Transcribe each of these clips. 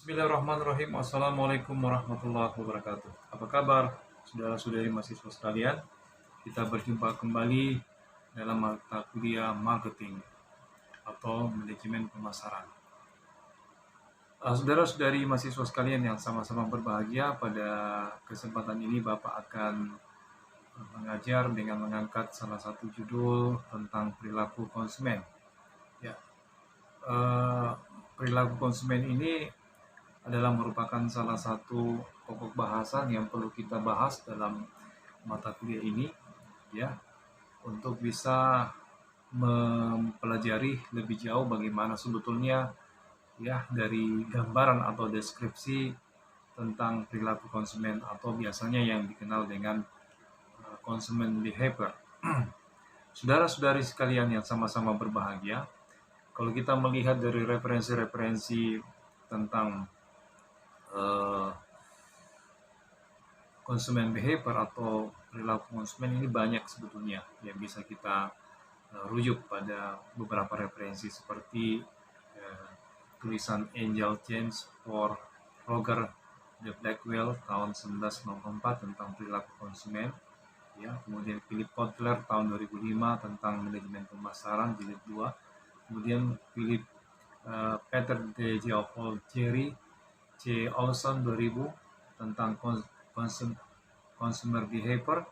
Bismillahirrahmanirrahim. Assalamualaikum warahmatullahi wabarakatuh. Apa kabar saudara-saudari mahasiswa sekalian? Kita berjumpa kembali dalam mata kuliah marketing atau manajemen pemasaran. Saudara-saudari mahasiswa sekalian yang sama-sama berbahagia, pada kesempatan ini Bapak akan mengajar dengan mengangkat salah satu judul tentang perilaku konsumen. Ya, perilaku konsumen ini adalah merupakan salah satu pokok bahasan yang perlu kita bahas dalam mata kuliah ini, ya, untuk bisa mempelajari lebih jauh bagaimana sebetulnya, ya, dari gambaran atau deskripsi tentang perilaku konsumen atau biasanya yang dikenal dengan consumer behavior. Saudara-saudari sekalian yang sama-sama berbahagia, kalau kita melihat dari referensi-referensi tentang consumer behavior atau perilaku konsumen, ini banyak sebetulnya yang bisa kita rujuk pada beberapa referensi seperti tulisan Angel James for Roger de Blackwell tahun 1994 tentang perilaku konsumen, ya, kemudian Philip Kotler tahun 2005 tentang manajemen pemasaran jilid 2, kemudian Peter de Geoffroy Jerry C. Olson 2000 tentang consumer behavior,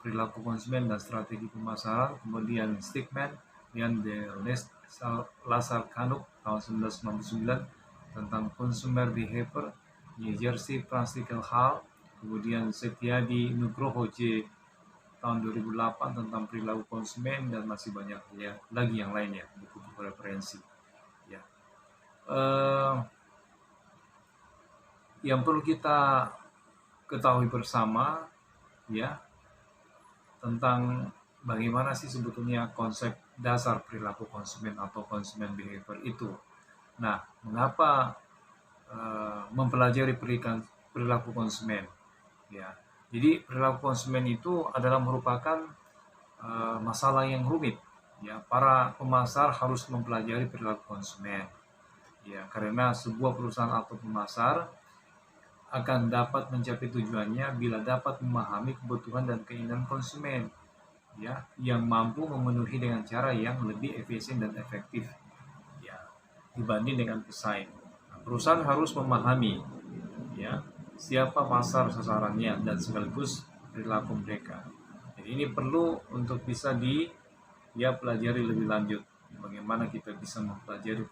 perilaku konsumen dan strategi pemasaran, kemudian Stickman dan de Lazar Canuck tahun 1999 tentang consumer behavior, New Jersey Practical Hall, kemudian Setiadi Nugroho J tahun 2008 tentang perilaku konsumen, dan masih banyak ya lagi yang lainnya, buku-buku referensi, ya. Yang perlu kita ketahui bersama, ya, tentang bagaimana sih sebetulnya konsep dasar perilaku konsumen atau consumer behavior itu. Nah, mengapa mempelajari perilaku konsumen? Ya, jadi perilaku konsumen itu adalah merupakan masalah yang rumit. Ya, para pemasar harus mempelajari perilaku konsumen. Ya, karena sebuah perusahaan atau pemasar akan dapat mencapai tujuannya bila dapat memahami kebutuhan dan keinginan konsumen, ya, yang mampu memenuhi dengan cara yang lebih efisien dan efektif, ya, dibanding dengan pesaing. Nah, perusahaan harus memahami, ya, siapa pasar sasarannya dan sekaligus perilaku mereka. Jadi ini perlu untuk bisa pelajari lebih lanjut, bagaimana kita bisa mempelajari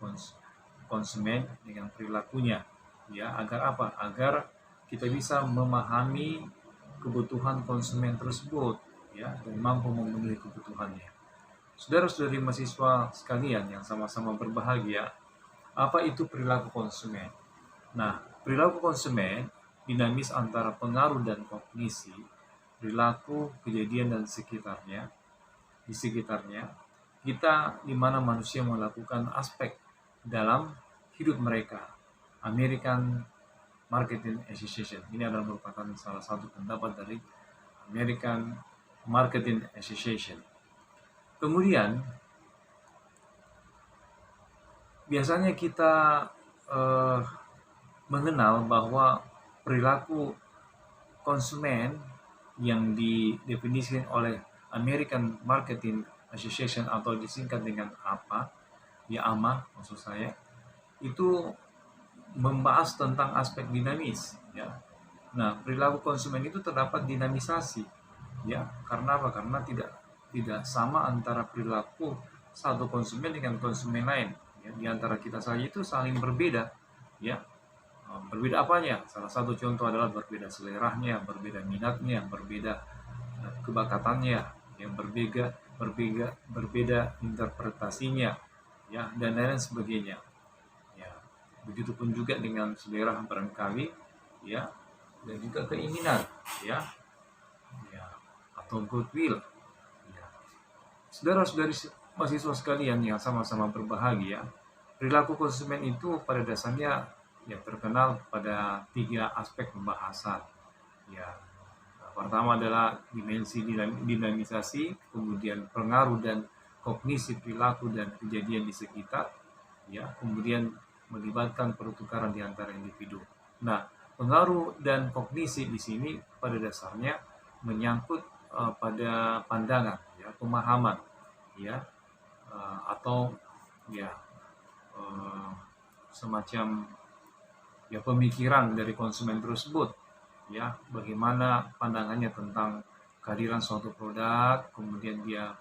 konsumen dengan perilakunya, ya, agar apa? Agar kita bisa memahami kebutuhan konsumen tersebut, ya, dan mampu memenuhi kebutuhannya. Saudara-saudari mahasiswa sekalian yang sama-sama berbahagia, apa itu perilaku konsumen? Nah, perilaku konsumen dinamis antara pengaruh dan kognisi, perilaku, kejadian dan di sekitarnya kita, di mana manusia melakukan aspek dalam hidup mereka. American Marketing Association ini adalah merupakan salah satu pendapat dari American Marketing Association. Kemudian biasanya kita mengenal bahwa perilaku konsumen yang didefinisikan oleh American Marketing Association atau disingkat dengan APA, ya, AMA maksud saya, itu membahas tentang aspek dinamis, ya. Nah, perilaku konsumen itu terdapat dinamisasi, ya. Karena apa? Karena tidak sama antara perilaku satu konsumen dengan konsumen lain, ya. Di antara kita saja itu saling berbeda, ya. Berbeda apanya? Salah satu contoh adalah berbeda seleranya, berbeda minatnya, berbeda kebakatannya, yang berbeda interpretasinya, ya, dan lain sebagainya. Ya, begitupun juga dengan selera barangkali, ya, dan juga keinginan, ya, atau goodwill. Ya. Saudara-saudari mahasiswa sekalian yang sama-sama berbahagia, perilaku konsumen itu pada dasarnya yang terkenal pada 3 aspek pembahasan. Ya, pertama adalah dimensi dinamisasi, kemudian pengaruh dan kognisi perilaku dan kejadian di sekitar, ya, kemudian melibatkan pertukaran di antara individu. Nah, pengaruh dan kognisi di sini pada dasarnya menyangkut pada pandangan, ya, pemahaman, ya, atau ya semacam ya pemikiran dari konsumen tersebut, ya, bagaimana pandangannya tentang kehadiran suatu produk, kemudian dia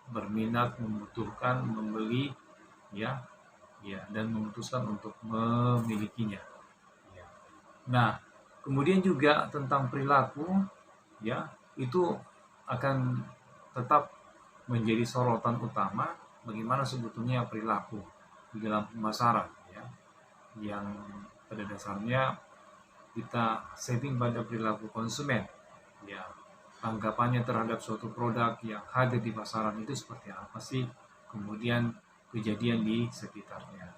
berminat, membutuhkan, membeli, ya, ya, dan memutuskan untuk memilikinya. Ya. Nah, kemudian juga tentang perilaku, ya, itu akan tetap menjadi sorotan utama bagaimana sebetulnya perilaku di dalam pemasaran, ya, yang pada dasarnya kita setting pada perilaku konsumen, ya, tanggapannya terhadap suatu produk yang hadir di pasaran itu seperti apa sih, kemudian kejadian di sekitarnya.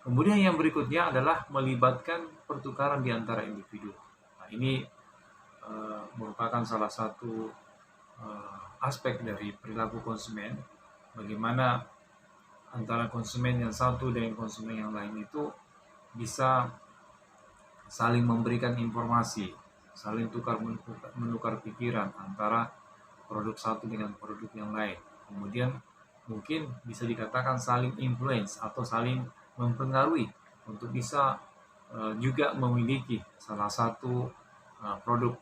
Kemudian yang berikutnya adalah melibatkan pertukaran di antara individu. Nah, ini merupakan salah satu aspek dari perilaku konsumen, bagaimana antara konsumen yang satu dengan konsumen yang lain itu bisa saling memberikan informasi, saling menukar pikiran antara produk satu dengan produk yang lain. Kemudian mungkin bisa dikatakan saling influence atau saling mempengaruhi untuk bisa juga memiliki salah satu produk,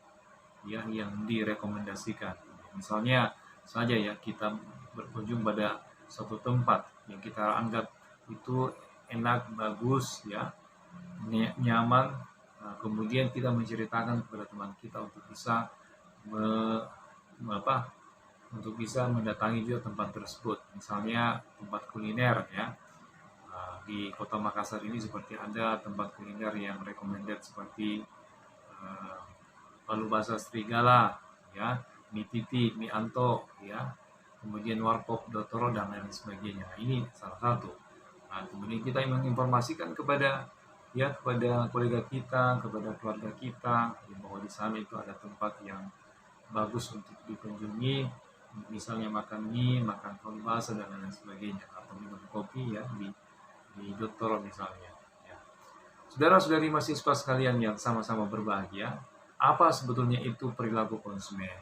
ya, yang direkomendasikan. Misalnya saja, ya, kita berkunjung pada suatu tempat yang kita anggap itu enak, bagus, ya, nyaman. Nah, kemudian kita menceritakan kepada teman kita untuk bisa untuk bisa mendatangi juga tempat tersebut. Misalnya tempat kuliner, ya. Di Kota Makassar ini seperti ada tempat kuliner yang recommended seperti Palu Basah Serigala, ya, mie Titi, mie Anto, ya, kemudian Warkop Dotoro dan lain sebagainya. Ini salah satu. Nah, kemudian kita menginformasikan kepada kolega kita, kepada keluarga kita, ya, bahwa di sana itu ada tempat yang bagus untuk dikunjungi, misalnya makan mie, makan palu basah dan lain sebagainya, atau minum kopi, ya, di Dotoro misalnya. Ya. Saudara-saudari mahasiswa sekalian yang sama-sama berbahagia, apa sebetulnya itu perilaku konsumen?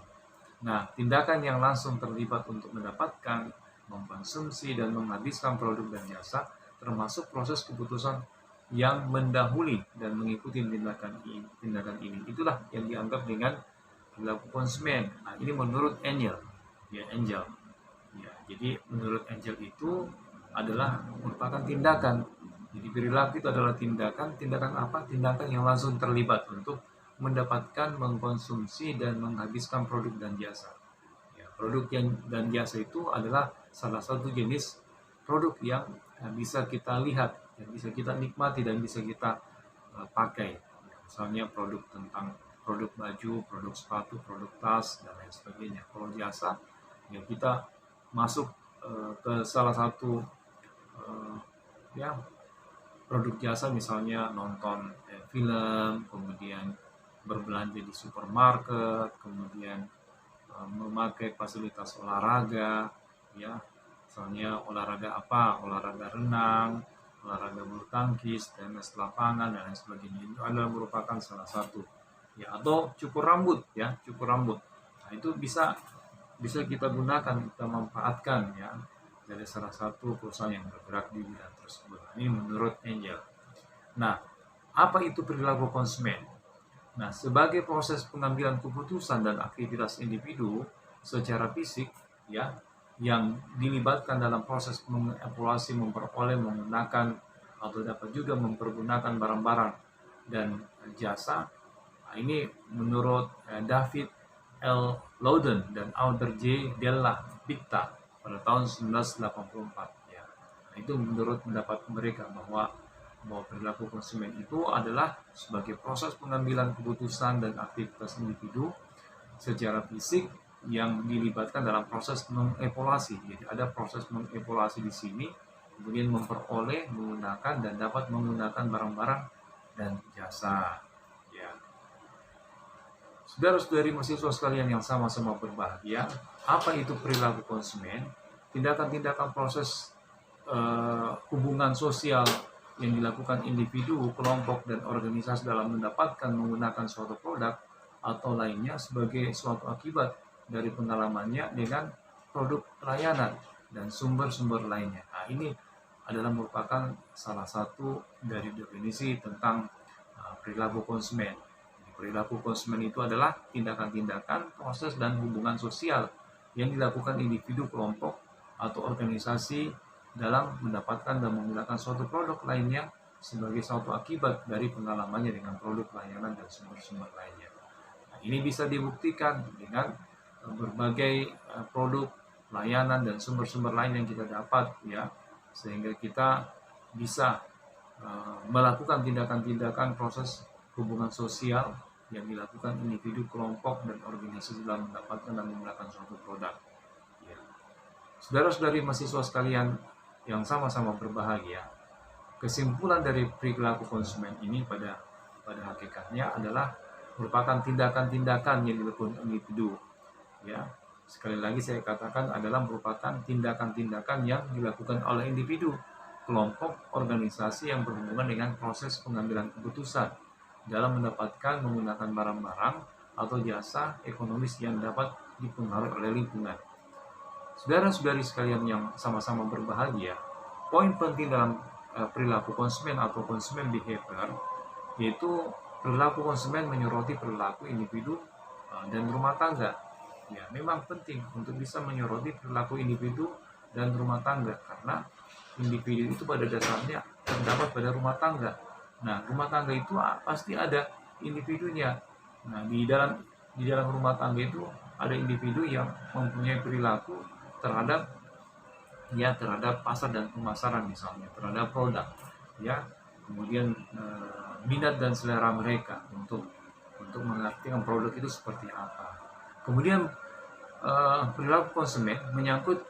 Nah, tindakan yang langsung terlibat untuk mendapatkan, mengkonsumsi, dan menghabiskan produk dan jasa, termasuk proses keputusan yang mendahului dan mengikuti tindakan ini. Itulah yang dianggap dengan perilaku konsumen. Nah, ini menurut Engel, ya, Engel. Ya, jadi menurut Engel itu adalah merupakan tindakan. Jadi perilaku itu adalah tindakan apa? Tindakan yang langsung terlibat untuk mendapatkan, mengkonsumsi, dan menghabiskan produk dan jasa. Ya, produk dan jasa itu adalah salah satu jenis produk yang bisa kita lihat, yang bisa kita nikmati dan bisa kita pakai. Misalnya produk baju, produk sepatu, produk tas, dan lain sebagainya. Kalau jasa, ya, kita masuk ke salah satu produk jasa, misalnya nonton film, kemudian berbelanja di supermarket, kemudian memakai fasilitas olahraga, ya, misalnya olahraga renang, olahraga bulu tangkis, tenis lapangan, dan lain sebagainya. Itu adalah merupakan salah satu, ya, atau cukur rambut. Nah, itu bisa kita gunakan, kita manfaatkan, ya, dari salah satu perusahaan yang bergerak di bidang tersebut. Ini menurut Engel. Nah, apa itu perilaku konsumen? Nah, sebagai proses pengambilan keputusan dan aktivitas individu secara fisik, ya, yang dilibatkan dalam proses mengevaluasi, memperoleh, menggunakan, atau dapat juga mempergunakan barang-barang dan jasa. Nah, ini menurut David L. Loudon dan Audrey J. Della Pitta pada tahun 1984. Ya. Nah, itu menurut pendapat mereka bahwa perilaku konsumen itu adalah sebagai proses pengambilan keputusan dan aktivitas individu secara fisik yang dilibatkan dalam proses mengevaluasi. Jadi ada proses mengevaluasi di sini, kemudian memperoleh, menggunakan, dan dapat menggunakan barang-barang dan jasa. Ya. Saudara-saudari mahasiswa sekalian yang sama-sama berbahagia, apa itu perilaku konsumen? Tindakan-tindakan proses hubungan sosial yang dilakukan individu, kelompok, dan organisasi dalam mendapatkan menggunakan suatu produk atau lainnya sebagai suatu akibat dari pengalamannya dengan produk layanan dan sumber-sumber lainnya. Nah, ini adalah merupakan salah satu dari definisi tentang perilaku konsumen. Perilaku konsumen itu adalah tindakan-tindakan, proses, dan hubungan sosial yang dilakukan individu, kelompok, atau organisasi dalam mendapatkan dan menggunakan suatu produk lainnya sebagai suatu akibat dari pengalamannya dengan produk layanan dan sumber-sumber lainnya. Nah, ini bisa dibuktikan dengan berbagai produk layanan dan sumber-sumber lain yang kita dapat, ya, sehingga kita bisa melakukan tindakan-tindakan proses hubungan sosial yang dilakukan individu, kelompok, dan organisasi dalam mendapatkan dan menggunakan suatu produk. Ya. Saudara-saudari mahasiswa sekalian yang sama-sama berbahagia, kesimpulan dari perilaku konsumen ini pada hakikatnya adalah merupakan tindakan-tindakan yang dilakukan individu. Ya, sekali lagi saya katakan adalah merupakan tindakan-tindakan yang dilakukan oleh individu, kelompok, organisasi yang berhubungan dengan proses pengambilan keputusan dalam mendapatkan menggunakan barang-barang atau jasa ekonomis yang dapat dipengaruhi oleh lingkungan. Saudara-saudari sekalian yang sama-sama berbahagia, poin penting dalam perilaku konsumen atau consumer behavior yaitu perilaku konsumen menyoroti perilaku individu dan rumah tangga. Ya, memang penting untuk bisa menyoroti perilaku individu dan rumah tangga karena individu itu pada dasarnya terdapat pada rumah tangga. Nah, rumah tangga itu pasti ada individunya. Nah, di dalam rumah tangga itu ada individu yang mempunyai perilaku terhadap pasar dan pemasaran, misalnya terhadap produk, ya, kemudian minat dan selera mereka untuk mengartikan produk itu seperti apa. Kemudian perilaku konsumen menyangkut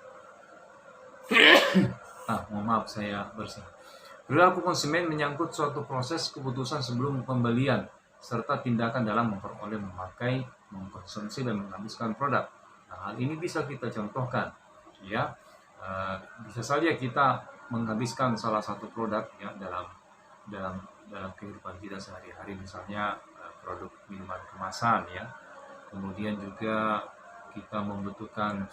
perilaku konsumen menyangkut suatu proses keputusan sebelum pembelian serta tindakan dalam memperoleh, memakai, mengkonsumsi, dan menghabiskan produk. Nah, hal ini bisa kita contohkan, ya. Bisa saja kita menghabiskan salah satu produk, ya, dalam kehidupan kita sehari-hari, misalnya produk minuman kemasan, ya. Kemudian juga kita membutuhkan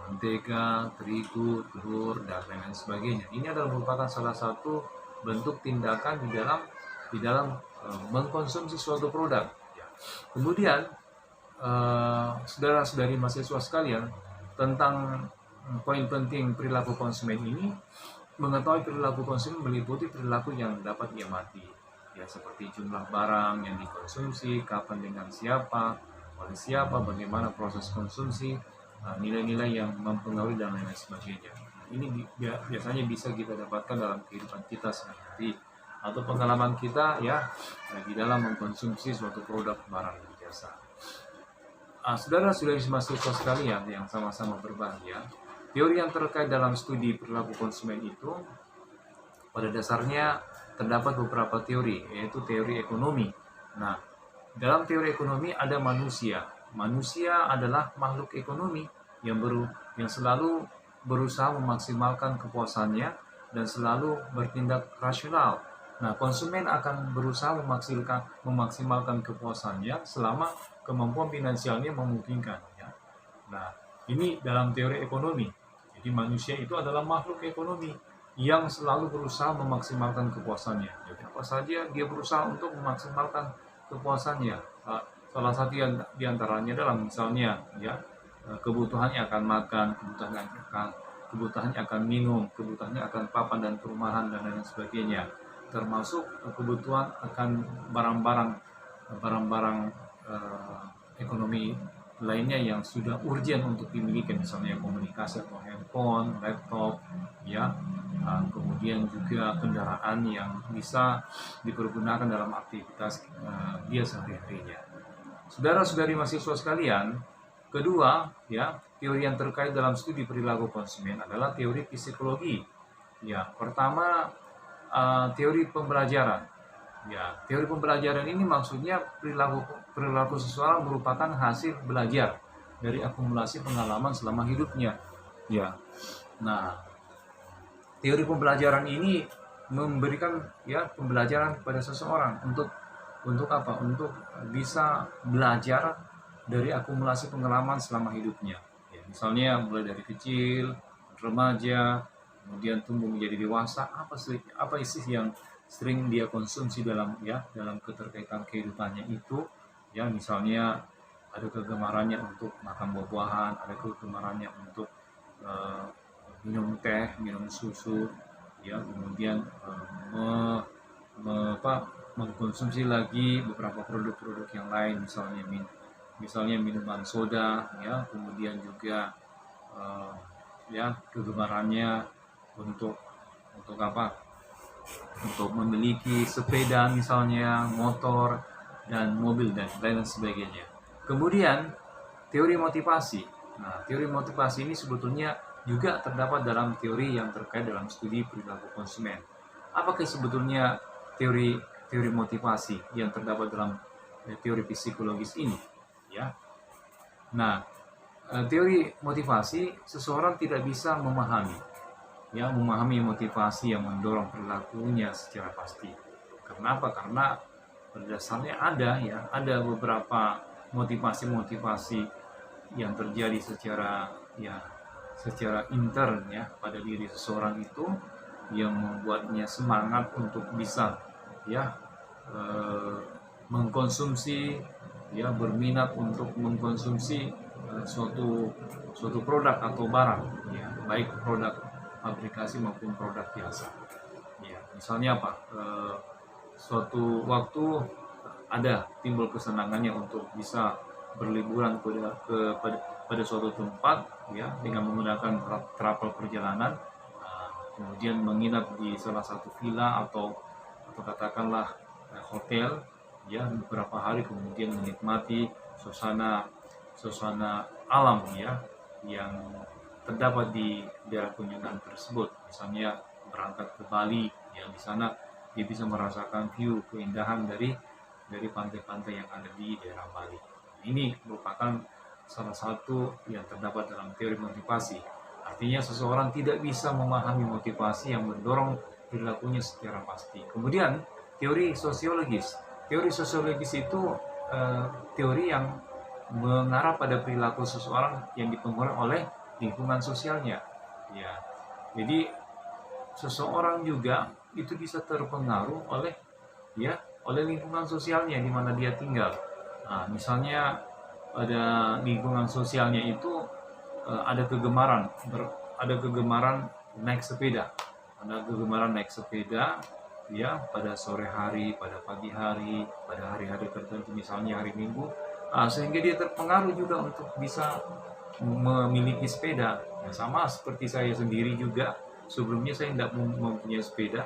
mentega, terigu, telur, dan lain sebagainya. Ini adalah merupakan salah satu bentuk tindakan di dalam mengkonsumsi suatu produk. Ya. Kemudian saudara-saudari mahasiswa sekalian, tentang poin penting perilaku konsumen ini, mengetahui perilaku konsumen meliputi perilaku yang dapat diamati, ya, seperti jumlah barang yang dikonsumsi, kapan, dengan siapa, oleh siapa, bagaimana proses konsumsi, nilai-nilai yang mempengaruhi, dan lain sebagainya. Ini biasanya bisa kita dapatkan dalam kehidupan kita sehari-hari atau pengalaman kita, ya, di dalam mengkonsumsi suatu produk, barang, dan jasa. Saudara-saudari mahasiswa sekalian yang sama-sama berbahagia, teori yang terkait dalam studi perilaku konsumen itu pada dasarnya terdapat beberapa teori, yaitu teori ekonomi. Nah, dalam teori ekonomi ada manusia. Manusia adalah makhluk ekonomi yang selalu berusaha memaksimalkan kepuasannya dan selalu bertindak rasional. Nah, konsumen akan berusaha memaksimalkan kepuasannya selama kemampuan finansialnya memungkinkan. Ya. Nah, ini dalam teori ekonomi. Jadi manusia itu adalah makhluk ekonomi yang selalu berusaha memaksimalkan kepuasannya. Jadi apa saja dia berusaha untuk memaksimalkan kepuasannya. Salah satu yang diantaranya adalah misalnya, ya, kebutuhannya akan makan, kebutuhannya akan minum, kebutuhannya akan papan dan perumahan, dan lain sebagainya. Termasuk kebutuhan akan barang-barang ekonomi lainnya yang sudah urgent untuk dimiliki, misalnya komunikasi atau handphone, laptop, ya, kemudian juga kendaraan yang bisa dipergunakan dalam aktivitas dia sehari-harinya. Saudara-saudari mahasiswa sekalian, kedua, ya, teori yang terkait dalam studi perilaku konsumen adalah teori psikologi. Ya, pertama, teori pembelajaran. Ya, teori pembelajaran ini maksudnya perilaku seseorang merupakan hasil belajar dari akumulasi pengalaman selama hidupnya. Ya. Nah, teori pembelajaran ini memberikan ya pembelajaran kepada seseorang untuk apa? Untuk bisa belajar dari akumulasi pengalaman selama hidupnya. Ya, misalnya mulai dari kecil, remaja, kemudian tumbuh menjadi dewasa, apa sih yang sering dia konsumsi dalam keterkaitan kehidupannya itu, ya misalnya ada kegemarannya untuk makan buah-buahan, ada kegemarannya untuk eh, minum teh, minum susu, ya kemudian mengkonsumsi lagi beberapa produk-produk yang lain, misalnya minuman soda, ya kemudian juga eh, ya kegemarannya untuk apa, untuk memiliki sepeda misalnya, motor dan mobil dan lain sebagainya. Kemudian teori motivasi. Nah, teori motivasi ini sebetulnya juga terdapat dalam teori yang terkait dalam studi perilaku konsumen. Apakah sebetulnya teori teori motivasi yang terdapat dalam teori psikologis ini? Ya. Nah, teori motivasi, seseorang tidak bisa memahami motivasi yang mendorong perilakunya secara pasti. Kenapa? Karena pada dasarnya ada beberapa motivasi-motivasi yang terjadi secara intern ya pada diri seseorang itu, yang membuatnya semangat untuk bisa ya mengkonsumsi, ya berminat untuk mengkonsumsi suatu produk atau barang, ya baik produk aplikasi maupun produk biasa. Ya, misalnya apa? Suatu waktu ada timbul kesenangannya untuk bisa berliburan pada suatu tempat, ya dengan menggunakan travel perjalanan, kemudian menginap di salah satu villa atau katakanlah hotel, ya beberapa hari, kemudian menikmati suasana alam ya yang terdapat di daerah kunjungan tersebut. Misalnya berangkat ke Bali, ya di sana dia bisa merasakan view keindahan dari pantai-pantai yang ada di daerah Bali. Ini merupakan salah satu yang terdapat dalam teori motivasi. Artinya seseorang tidak bisa memahami motivasi yang mendorong perilakunya secara pasti. Kemudian teori sosiologis. Teori sosiologis itu teori yang mengarah pada perilaku seseorang yang dipengaruhi oleh lingkungan sosialnya. Ya, jadi seseorang juga itu bisa terpengaruh oleh lingkungan sosialnya di mana dia tinggal. Nah, misalnya pada lingkungan sosialnya itu ada kegemaran naik sepeda, ya pada sore hari, pada pagi hari, pada hari-hari tertentu, misalnya hari Minggu, sehingga dia terpengaruh juga untuk bisa memiliki sepeda. Ya, sama seperti saya sendiri juga, sebelumnya saya tidak mempunyai sepeda,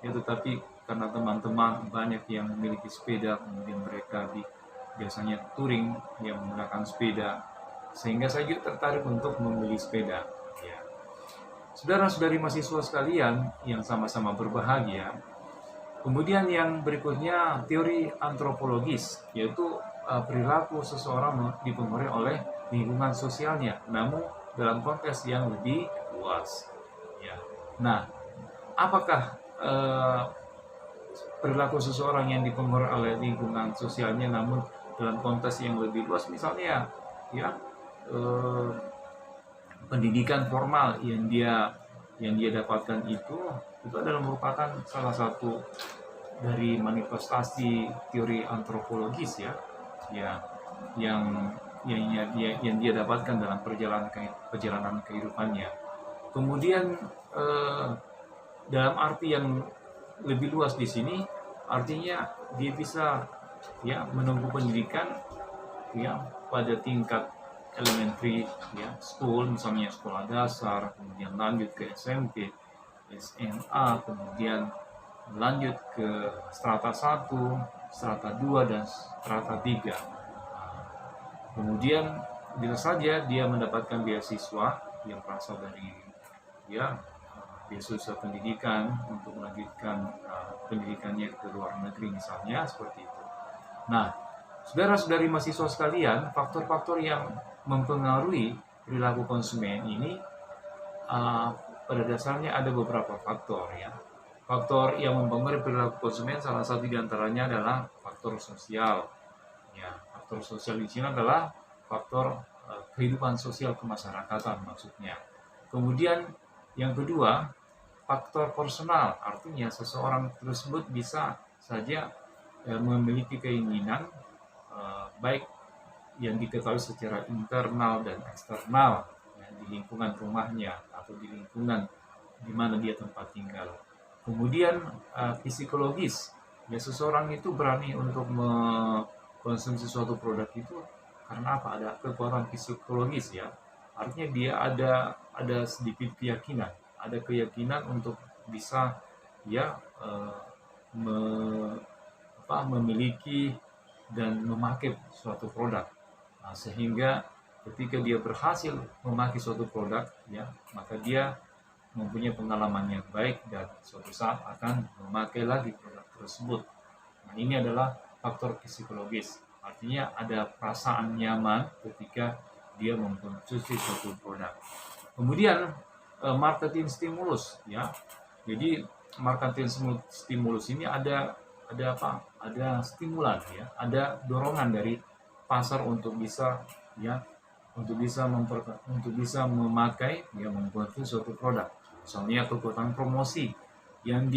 ya tetapi karena teman-teman banyak yang memiliki sepeda, kemudian mereka biasanya touring yang menggunakan sepeda, sehingga saya juga tertarik untuk membeli sepeda. Ya. Saudara-saudari mahasiswa sekalian yang sama-sama berbahagia, kemudian yang berikutnya teori antropologis, yaitu perilaku seseorang dipengaruhi oleh lingkungan sosialnya, namun dalam konteks yang lebih luas. Ya. Nah, apakah perilaku seseorang yang dipengaruhi oleh lingkungan sosialnya, namun dalam konteks yang lebih luas, misalnya ya pendidikan formal yang dia dapatkan itu adalah merupakan salah satu dari manifestasi teori antropologis ya yang dia dapatkan dalam perjalanan kehidupannya. Kemudian dalam arti yang lebih luas di sini, artinya dia bisa ya menempuh pendidikan ya pada tingkat elementary ya school, misalnya sekolah dasar, kemudian lanjut ke SMP, SMA, kemudian lanjut ke strata 1, strata 2 dan strata 3. Kemudian bisa saja dia mendapatkan beasiswa yang berasal dari beasiswa pendidikan untuk melanjutkan pendidikannya ke luar negeri misalnya, seperti itu. Nah, saudara-saudari mahasiswa sekalian, faktor-faktor yang mempengaruhi perilaku konsumen ini pada dasarnya ada beberapa faktor ya. Faktor yang mempengaruhi perilaku konsumen salah satu diantaranya adalah faktor sosial. Ya, faktor sosial di sini adalah faktor kehidupan sosial kemasyarakatan maksudnya. Kemudian yang kedua, faktor personal, artinya seseorang tersebut bisa saja memiliki keinginan baik yang diketahui secara internal dan eksternal, ya, di lingkungan rumahnya atau di lingkungan di mana dia tempat tinggal. Kemudian psikologis, ya seseorang itu berani untuk mengkonsumsi suatu produk itu karena apa? Ada kekuatan psikologis, ya. Artinya dia ada sedikit keyakinan, ada keyakinan untuk bisa ya me, memiliki dan memakai suatu produk. Nah, sehingga ketika dia berhasil memakai suatu produk, ya, maka dia mempunyai pengalaman yang baik dan suatu saat akan memakai lagi produk tersebut. Nah, ini adalah faktor psikologis. Artinya ada perasaan nyaman ketika dia mengkonsumsi suatu produk. Kemudian marketing stimulus, ya. Jadi marketing stimulus ini ada apa? Ada stimulan, ya. Ada dorongan dari pasar untuk bisa ya untuk bisa memakai ya mengkonsumsi suatu produk. Misalnya kekuatan promosi yang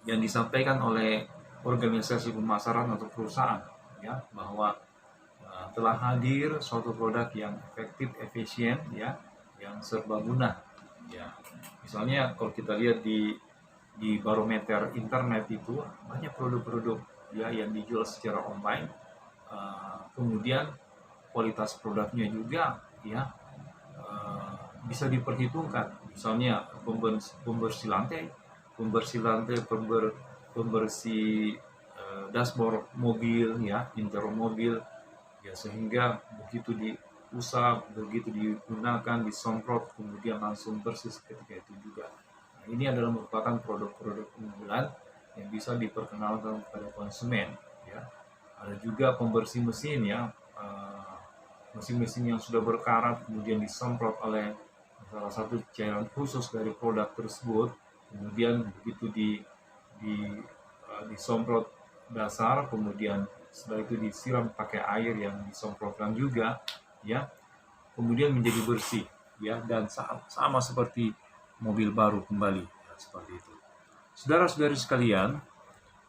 disampaikan oleh organisasi pemasaran atau perusahaan, ya, bahwa telah hadir suatu produk yang efektif, efisien, ya, yang serbaguna, ya. Misalnya kalau kita lihat di barometer internet itu banyak produk-produk ya yang dijual secara online, kemudian kualitas produknya juga ya bisa diperhitungkan. Misalnya pembersih lantai, pembersih dashboard mobil, ya, interior mobil, ya, sehingga begitu diusap, begitu digunakan, disemprot, kemudian langsung bersih ketika itu juga. Nah, ini adalah merupakan produk-produk unggulan yang bisa diperkenalkan kepada konsumen, ya. Ada juga pembersih mesin, ya, mesin-mesin yang sudah berkarat kemudian disemprot oleh salah satu cairan khusus dari produk tersebut, kemudian begitu disemprot dasar, kemudian setelah itu disiram pakai air yang disemprotkan juga, ya, kemudian menjadi bersih, ya, dan sama seperti mobil baru kembali, ya, seperti itu. Saudara-saudari sekalian,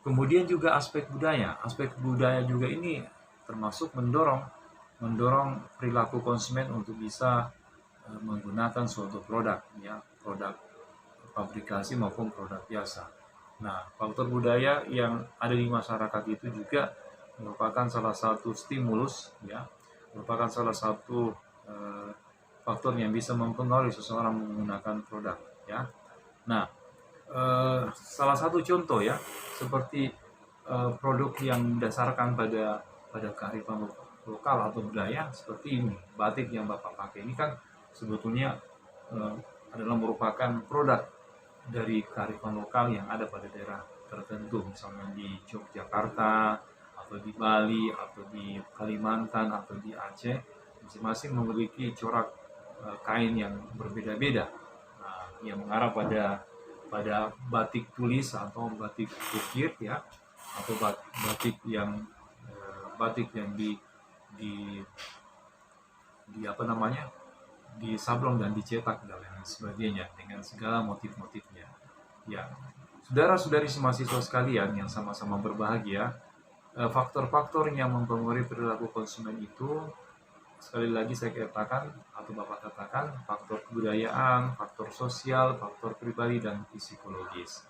kemudian juga aspek budaya juga ini termasuk mendorong perilaku konsumen untuk bisa menggunakan suatu produk, ya, produk fabrikasi maupun produk biasa. Nah, faktor budaya yang ada di masyarakat itu juga merupakan salah satu stimulus, ya, merupakan salah satu faktor yang bisa mempengaruhi seseorang menggunakan produk, ya. Nah, salah satu contoh, ya, seperti produk yang didasarkan pada kearifan lokal atau budaya seperti ini, batik yang Bapak pakai ini kan sebetulnya adalah merupakan produk dari kearifan lokal yang ada pada daerah tertentu, misalnya di Yogyakarta atau di Bali atau di Kalimantan atau di Aceh, masing-masing memiliki corak kain yang berbeda-beda, yang mengarah pada batik tulis atau batik ukir, ya, atau batik yang disablon dan dicetak dan lain sebagainya dengan segala motif-motifnya. Ya, saudara-saudari mahasiswa sekalian yang sama-sama berbahagia, faktor-faktor yang mempengaruhi perilaku konsumen itu sekali lagi saya katakan atau Bapak katakan faktor kebudayaan, faktor sosial, faktor pribadi dan psikologis.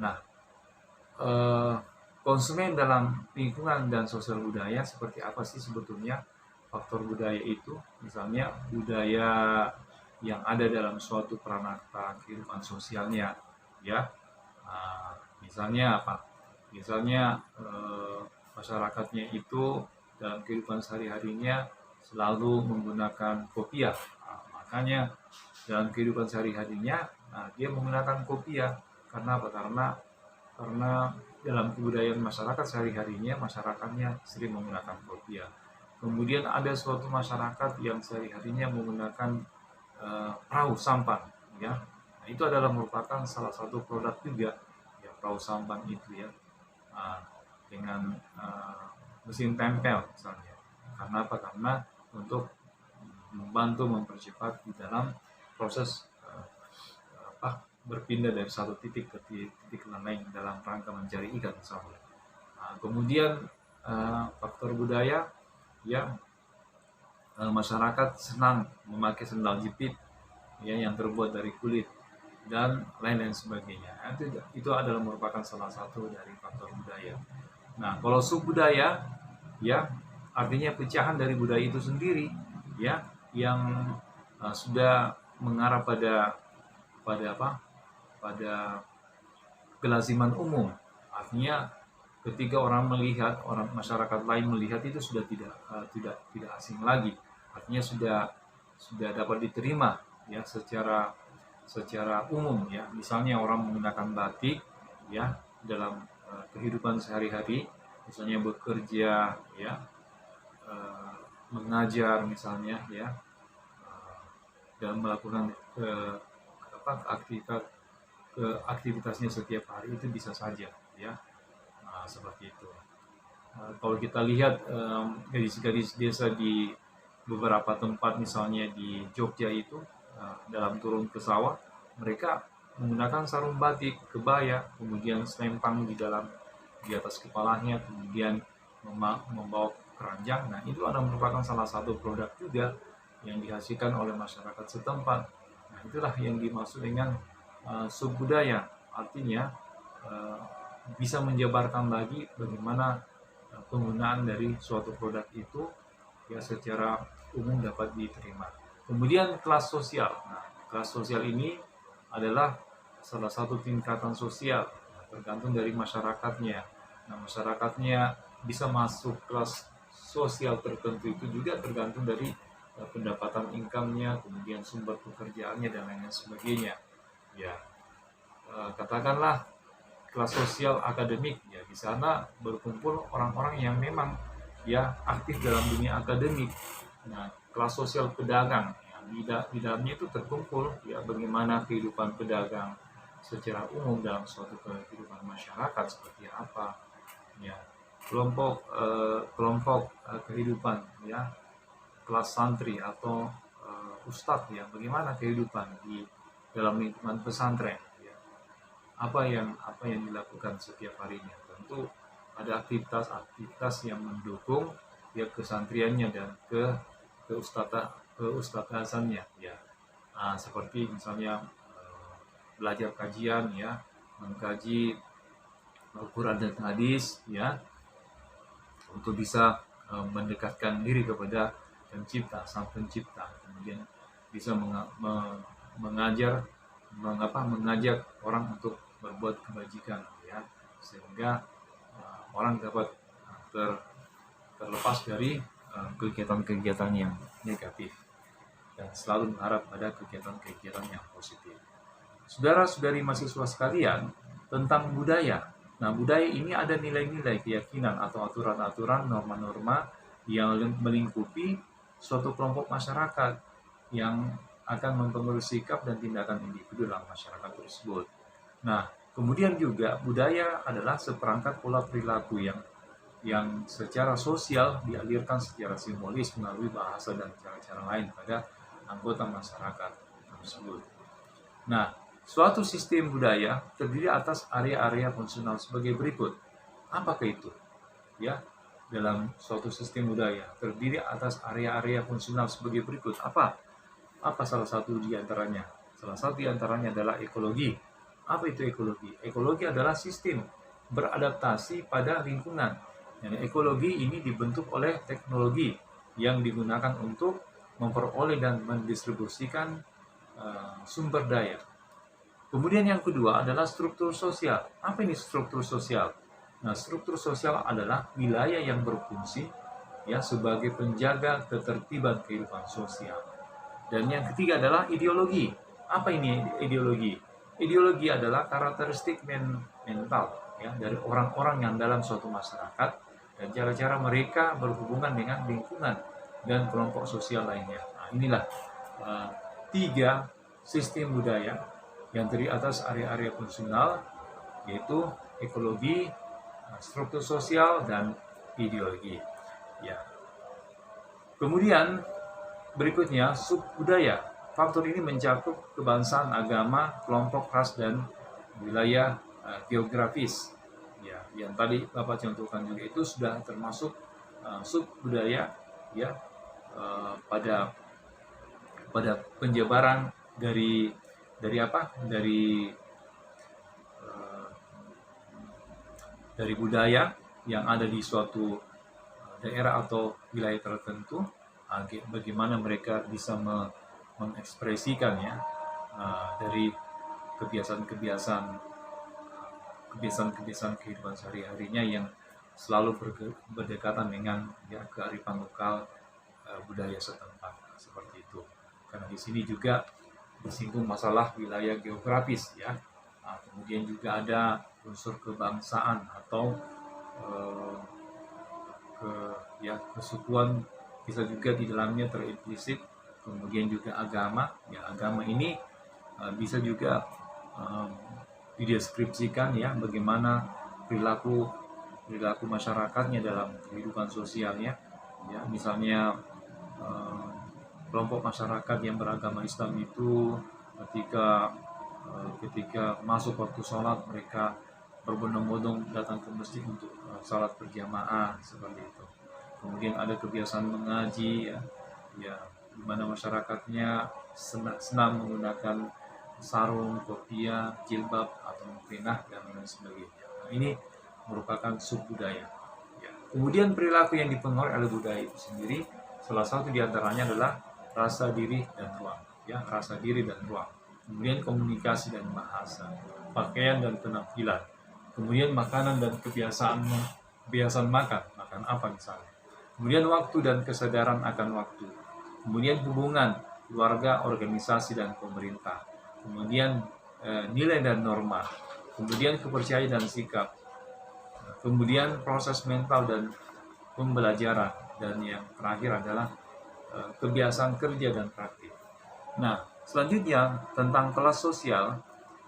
Nah, konsumen dalam lingkungan dan sosial budaya seperti apa sih sebetulnya faktor budaya itu? Misalnya budaya yang ada dalam suatu peranata kehidupan sosialnya, ya. Misalnya apa? Misalnya masyarakatnya itu dalam kehidupan sehari-harinya selalu menggunakan kopiah. Makanya dalam kehidupan sehari-harinya dia menggunakan kopiah. Karena apa? Karena dalam kebudayaan masyarakat sehari-harinya, masyarakatnya sering menggunakan kopiah. Kemudian ada suatu masyarakat yang sehari-harinya menggunakan perahu sampan, ya. Nah, itu adalah merupakan salah satu produk juga ya perahu sampan itu ya. Nah, dengan mesin tempel misalnya. Karena apa? Karena untuk membantu mempercepat di dalam proses berpindah dari satu titik ke titik lain dalam rangka mencari ikan misalnya. Nah, kemudian faktor budaya ya, masyarakat senang memakai sendal jepit ya yang terbuat dari kulit dan lain-lain sebagainya. Itu adalah merupakan salah satu dari faktor budaya. Nah, kalau subbudaya ya artinya pecahan dari budaya itu sendiri ya yang sudah mengarah pada apa? Pada kelaziman umum. Artinya ketika orang melihat, orang masyarakat lain melihat itu sudah tidak asing lagi. Artinya sudah dapat diterima ya secara umum ya. Misalnya orang menggunakan batik ya dalam kehidupan sehari-hari, misalnya bekerja ya, mengajar misalnya ya, dan melakukan aktivitasnya setiap hari itu bisa saja ya. Nah, seperti itu. Kalau kita lihat gadis-gadis desa di beberapa tempat misalnya di Jogja itu dalam turun ke sawah mereka menggunakan sarung batik, kebaya, kemudian selempang di atas kepalanya, kemudian membawa keranjang. Nah, itu adalah merupakan salah satu produk juga yang dihasilkan oleh masyarakat setempat. Nah, itulah yang dimaksud dengan subbudaya. Artinya bisa menjabarkan lagi bagaimana penggunaan dari suatu produk itu ya secara umum dapat diterima. Kemudian kelas sosial. Nah, kelas sosial ini adalah salah satu tingkatan sosial tergantung dari masyarakatnya. Nah, masyarakatnya bisa masuk kelas sosial tertentu itu juga tergantung dari pendapatan income-nya, kemudian sumber pekerjaannya dan lain sebagainya. Ya, katakanlah kelas sosial akademik ya, di sana berkumpul orang-orang yang memang ya aktif dalam dunia akademik. Nah, kelas sosial pedagang ya, di dalamnya itu terkumpul ya bagaimana kehidupan pedagang secara umum dalam suatu kehidupan masyarakat seperti apa ya, kelompok kehidupan ya, kelas santri atau ustadz ya, bagaimana kehidupan di dalam lingkungan pesantren ya, apa yang dilakukan setiap harinya. Tentu ada aktivitas yang mendukung ya kesantriannya dan keustadzaannya ya. Nah, seperti misalnya belajar kajian ya, mengkaji Al-Quran dan hadis ya, untuk bisa mendekatkan diri kepada pencipta, sang pencipta. Kemudian bisa mengajak orang untuk berbuat kebajikan ya, sehingga orang dapat terlepas dari kegiatan-kegiatan yang negatif dan selalu mengharap pada kegiatan-kegiatan yang positif. Saudara-saudari mahasiswa sekalian, tentang budaya. Nah, budaya ini ada nilai-nilai, keyakinan atau aturan-aturan, norma-norma yang melingkupi suatu kelompok masyarakat yang akan mempengaruhi sikap dan tindakan individu dalam masyarakat tersebut. Nah, kemudian juga budaya adalah seperangkat pola perilaku yang secara sosial dialirkan secara simbolis melalui bahasa dan cara-cara lain pada anggota masyarakat tersebut. Nah, suatu sistem budaya terdiri atas area-area fungsional sebagai berikut. Apakah itu? Ya, dalam suatu sistem budaya terdiri atas area-area fungsional sebagai berikut. Apa salah satu di antaranya? Salah satu di antaranya adalah ekologi. Apa itu ekologi? Ekologi adalah sistem beradaptasi pada lingkungan. Dan ekologi ini dibentuk oleh teknologi yang digunakan untuk memperoleh dan mendistribusikan sumber daya. Kemudian yang kedua adalah struktur sosial. Apa ini struktur sosial? Nah, struktur sosial adalah wilayah yang berfungsi ya sebagai penjaga ketertiban kehidupan sosial. Dan yang ketiga adalah ideologi. Apa ini ideologi? Ideologi adalah karakteristik mental ya dari orang-orang yang dalam suatu masyarakat dan cara-cara mereka berhubungan dengan lingkungan dan kelompok sosial lainnya. Nah, inilah tiga sistem budaya yang terdiri atas area-area fungsional, yaitu ekologi, struktur sosial, dan ideologi. Ya. Kemudian berikutnya subbudaya. Faktor ini mencakup kebangsaan, agama, kelompok ras, dan wilayah geografis. Ya, yang tadi Bapak contohkan juga itu sudah termasuk subbudaya, ya, pada penyebaran dari apa? Dari budaya yang ada di suatu daerah atau wilayah tertentu, bagaimana mereka bisa mengekspresikan, ya, dari kebiasaan kehidupan sehari-harinya yang selalu berdekatan dengan, ya, kearifan lokal budaya setempat, seperti itu. Karena di sini juga disinggung masalah wilayah geografis, ya. Kemudian juga ada unsur kebangsaan atau kesukuan bisa juga di dalamnya terimplisit. Kemudian juga agama, ya, agama ini bisa juga dideskripsikan, ya, bagaimana perilaku masyarakatnya dalam kehidupan sosialnya, ya. Misalnya kelompok masyarakat yang beragama Islam itu ketika masuk waktu sholat mereka berbondong-bondong datang ke masjid untuk sholat berjamaah, seperti itu. Kemudian ada kebiasaan mengaji, ya, di mana masyarakatnya senang menggunakan sarung, kopiah, jilbab atau mukminah dan lain sebagainya. Nah, ini merupakan subbudaya. Ya. Kemudian perilaku yang dipengaruhi oleh budaya itu sendiri, salah satu diantaranya adalah rasa diri dan ruang. Ya, rasa diri dan ruang. Kemudian komunikasi dan bahasa, pakaian dan penampilan. Kemudian makanan dan kebiasaan makan apa misalnya. Kemudian waktu dan kesadaran akan waktu. Kemudian hubungan keluarga, organisasi, dan pemerintah. Kemudian nilai dan norma. Kemudian kepercayaan dan sikap. Kemudian proses mental dan pembelajaran. Dan yang terakhir adalah kebiasaan kerja dan praktik. Nah, selanjutnya tentang kelas sosial.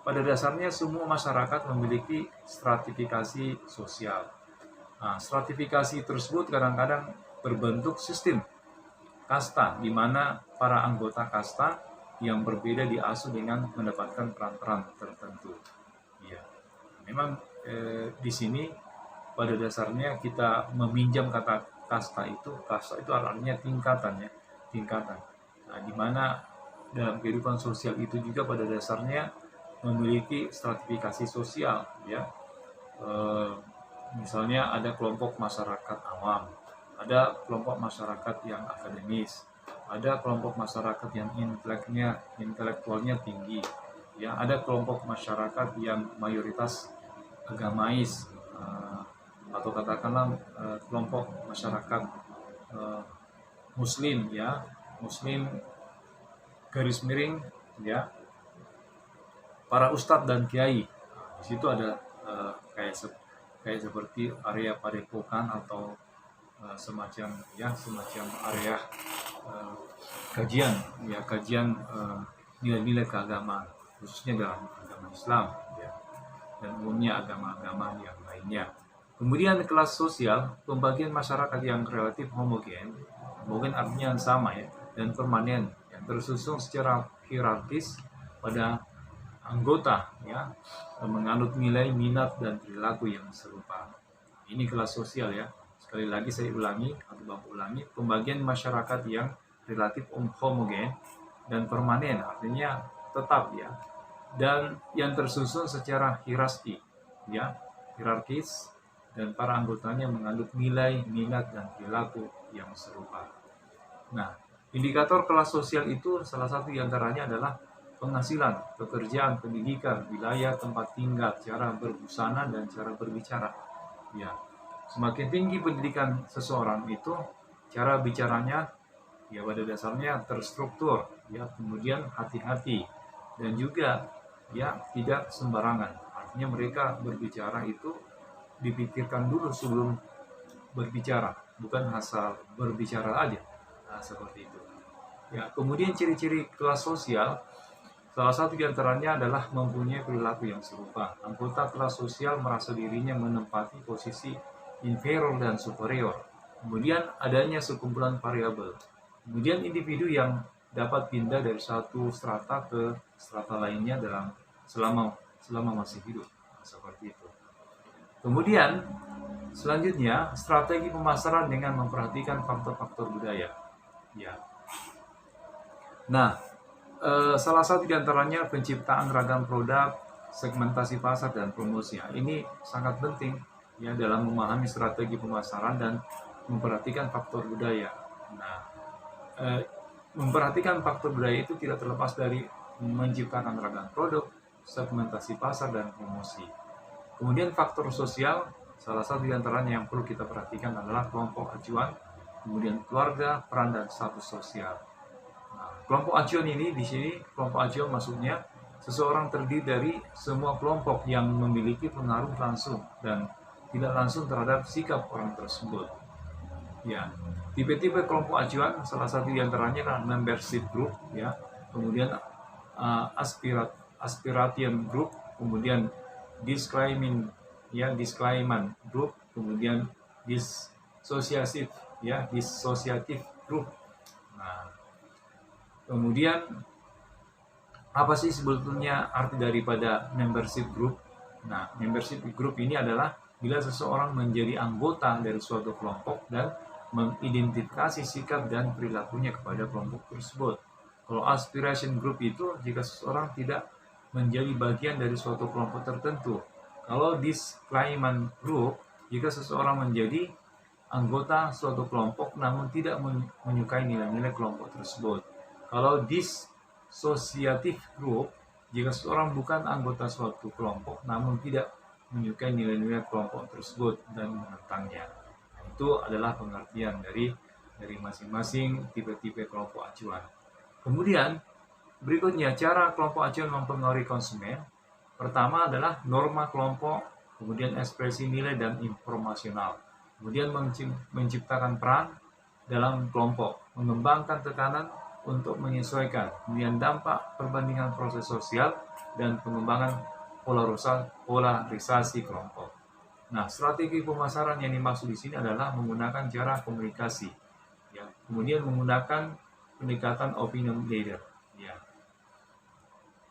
Pada dasarnya semua masyarakat memiliki stratifikasi sosial. Nah, stratifikasi tersebut kadang-kadang berbentuk sistem kasta, di mana para anggota kasta yang berbeda diasuh dengan mendapatkan peran-peran tertentu. Ya, memang di sini pada dasarnya kita meminjam kata kasta itu artinya tingkatan, ya, tingkatan. Nah, di mana dalam kehidupan sosial itu juga pada dasarnya memiliki stratifikasi sosial, ya. Misalnya ada kelompok masyarakat awam, ada kelompok masyarakat yang akademis, ada kelompok masyarakat yang intelektualnya tinggi, ya, ada kelompok masyarakat yang mayoritas agamais, atau katakanlah kelompok masyarakat muslim, ya, muslim garis miring, ya, para ustadz dan kiai. Di situ ada kayak seperti area padepokan atau semacam area kajian nilai-nilai keagamaan, khususnya dalam agama Islam, ya, dan umumnya agama-agama yang lainnya. Kemudian kelas sosial, pembagian masyarakat yang relatif homogen artinya yang sama, ya, dan permanen, yang tersusun secara hierarkis pada anggota, ya, menganut nilai, minat, dan perilaku yang serupa. Ini kelas sosial, ya. Sekali lagi saya ulangi, pembagian masyarakat yang relatif homogen dan permanen, artinya tetap, ya, dan yang tersusun secara hierarki, ya, hierarkis, dan para anggotanya menganut nilai, minat, dan perilaku yang serupa. Nah, indikator kelas sosial itu salah satu diantaranya adalah penghasilan, pekerjaan, pendidikan, wilayah tempat tinggal, cara berbusana, dan cara berbicara. Ya, semakin tinggi pendidikan seseorang itu, cara bicaranya, ya, pada dasarnya terstruktur, ya, kemudian hati-hati, dan juga, ya, tidak sembarangan. Artinya mereka berbicara itu dipikirkan dulu sebelum berbicara, bukan asal berbicara aja. Nah, seperti itu. Ya, kemudian ciri-ciri kelas sosial. Salah satu di antaranya adalah mempunyai perilaku yang serupa. Anggota kelas sosial merasa dirinya menempati posisi inferior dan superior. Kemudian adanya sekumpulan variabel. Kemudian individu yang dapat pindah dari satu strata ke strata lainnya selama masih hidup. Seperti itu. Kemudian selanjutnya strategi pemasaran dengan memperhatikan faktor-faktor budaya. Ya. Nah, salah satu di antaranya penciptaan ragam produk, segmentasi pasar dan promosi. Ini sangat penting ya dalam memahami strategi pemasaran dan memperhatikan faktor budaya. Nah, memperhatikan faktor budaya itu tidak terlepas dari menciptakan ragam produk, segmentasi pasar dan promosi. Kemudian faktor sosial, salah satu di antaranya yang perlu kita perhatikan adalah kelompok acuan, kemudian keluarga, peran dan status sosial. Nah, kelompok acuan ini di sini kelompok acuan maksudnya seseorang terdiri dari semua kelompok yang memiliki pengaruh langsung dan tidak langsung terhadap sikap orang tersebut. Ya, tipe-tipe kelompok acuan salah satu di antaranya adalah membership group, ya, kemudian aspiration group, kemudian disclaimant group, kemudian dissociative group. Nah, kemudian apa sih sebetulnya arti daripada membership group? Nah, membership group ini adalah bila seseorang menjadi anggota dari suatu kelompok dan mengidentifikasi sikap dan perilakunya kepada kelompok tersebut. Kalau aspiration group itu jika seseorang tidak menjadi bagian dari suatu kelompok tertentu. Kalau disclaimant group, jika seseorang menjadi anggota suatu kelompok namun tidak menyukai nilai-nilai kelompok tersebut. Kalau dissociative group, jika seseorang bukan anggota suatu kelompok namun tidak menyukai nilai-nilai kelompok tersebut dan menentangnya. Itu adalah pengertian dari masing-masing tipe-tipe kelompok acuan. Kemudian berikutnya, cara kelompok acuan mempengaruhi konsumen. Pertama adalah norma kelompok, kemudian ekspresi nilai dan informasional. Kemudian menciptakan peran dalam kelompok, mengembangkan tekanan untuk menyesuaikan, kemudian dampak perbandingan proses sosial, dan pengembangan polarisasi kelompok. Nah, strategi pemasaran yang dimaksud di sini adalah menggunakan cara komunikasi, ya. Kemudian menggunakan pendekatan opinion leader, ya.